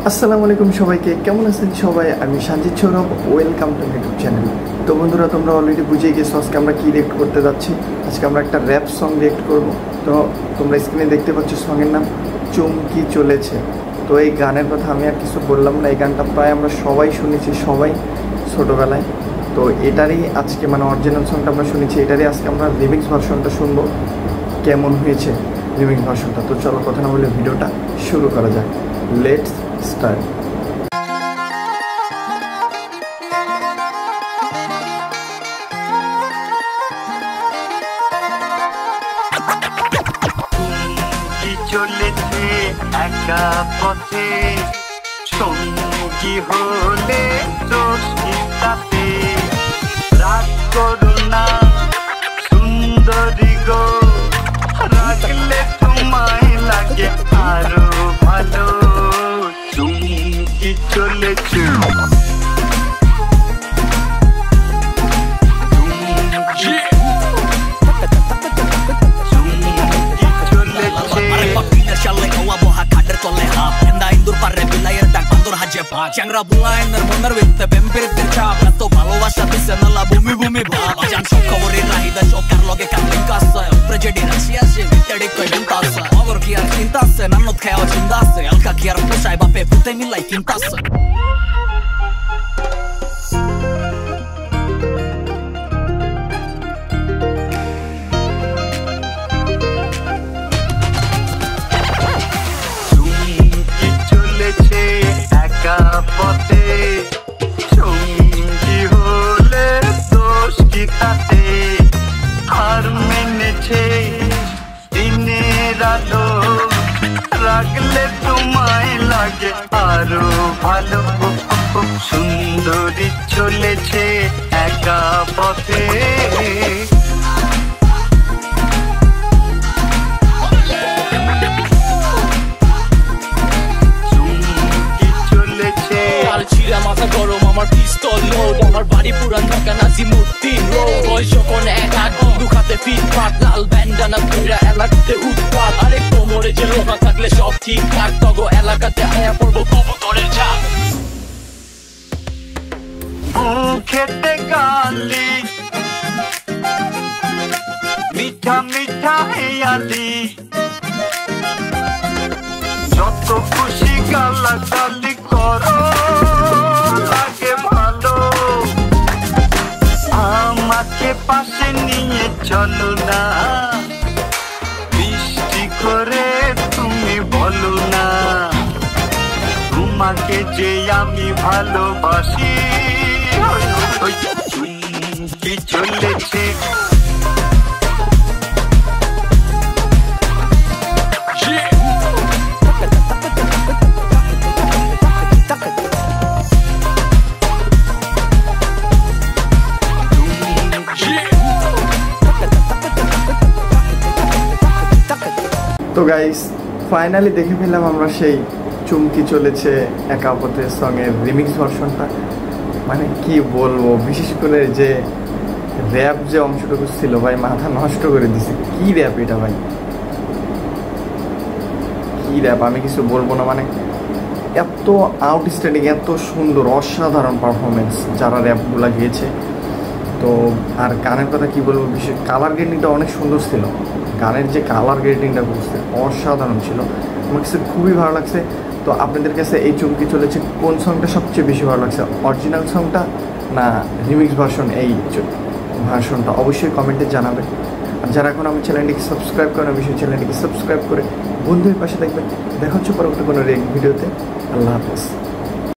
আসসালামু আলাইকুম সবাইকে, কেমন আছেন সবাই? আমি Sanjit Sourav, welcome to YouTube channel. তো বন্ধুরা, তোমরা অলরেডি বুঝে গেছো আজকে আমরা কী রিয়েক্ট করতে যাচ্ছি। আজকে আমরা একটা র্যাপ সং রিয়েক্ট করব। তো তোমরা স্ক্রিনে দেখতে পাচ্ছ সঙের নাম চুমকি চলেছে। তো এই গানের কথা আমি আর কিছু বললাম না, এই গানটা প্রায় আমরা সবাই শুনেছি, সবাই ছোটোবেলায়। তো এটারই আজকে অরিজিনাল সংটা আমরা শুনেছি, এটারই আজকে আমরা রিমিক্স ভার্সনটা শুনবো কেমন হয়েছে রিমিক্স ভার্সনটা। তো চলো কথা না বলে ভিডিওটা শুরু করা যাক। Let's start. চলেছে একা পথে, সঙ্গী হলে তাতে রাগ করো না সুন্দরী গো, রাখলে তোমায় লাগে আরো ভালো। চুমকি চলেছে Changra bulain nermoner with the bempirit chap to ভালোবাসা দিছে নালা ভূমি ভূমি ভাব জান সব খবরে রাহিদা সরকার লগে কাটিং কাছে প্রেজেডি রাশিয়া সে ভিতরে কই বিন্তাছে অগর কি আর চিন্তাছে নানত খাওয়া চিন্তাছে আলকা কি আর পোষায় বাপে পুতে মিলাই চিন্তাছে পথে সঙ্গী হলে দোষ কি তাতে, আর মেনেছে দিনের আলো, রাখলে তোমায় লাগে আরো ভালো। সুন্দরী চলেছে একা পথে, মাথা গরম আমার পিস্তল লোড, আমার বাড়ি পুরান ঢাকা নাজিমুদ্দিন রোড। বয়স যখন এক হাত বন্দুক হাতে ফিটফাট, লাল ব্যান্ডানা পুরা এলাকাতে উৎপাত। আরে কোমরে যে লোহা থাকলে সব ঠিকঠাক, তগো এলাকাতে আয়া পড়বো কবুতরের ঝাঁক। খেতে গালি মিঠা মিঠা হেয়ালি, যত খুশি গালাগালি করো লাগে ভালো। আমাকে পাশে নিয়ে চলো না, বৃষ্টি করে তুমি বলো না, তোমাকে যে আমি ভালোবাসি। চুমকি চলেছে তো গাইস, ফাইনালি দেখে ফেললাম আমরা সেই চুমকি চলেছে একা পথে সঙের রিমিক্স ভার্সনটা। কি বলবো, বিশেষ করে যে র্যাপ যে অংশটুকু ছিল ভাই, মাথা নষ্ট করে দিছে। কি র্যাপ এটা ভাই, কি র্যাপ, আমি কিছু বলবো না। এত আউটস্ট্যান্ডিং, এত সুন্দর, অসাধারণ পারফরমেন্স যারা র্যাপগুলা গিয়েছে। তো আর গানের কথা কি বলবো, বিশেষ কালার গ্রেডিংটা অনেক সুন্দর ছিল। গানের যে কালার গ্রেডিংটা করছে অসাধারণ ছিল, আমার কাছে খুবই ভালো লাগছে। তো আপনাদের কাছে এই চুমকি চলেছে কোন সংটা সবচেয়ে বেশি ভালো লাগছে, অরিজিনাল সংটা না রিমিক্স ভার্সন? এই ভার্সনটা অবশ্যই কমেন্টে জানাবেন। আর যারা এখন আমার চ্যানেলটিকে সাবস্ক্রাইব করেন, অবশ্যই চ্যানেলটিকে সাবস্ক্রাইব করে বন্ধুদের পাশে থাকবেন। দেখা হচ্ছে পরবর্তী কোনো ভিডিওতে। আল্লাহ হাফেজ।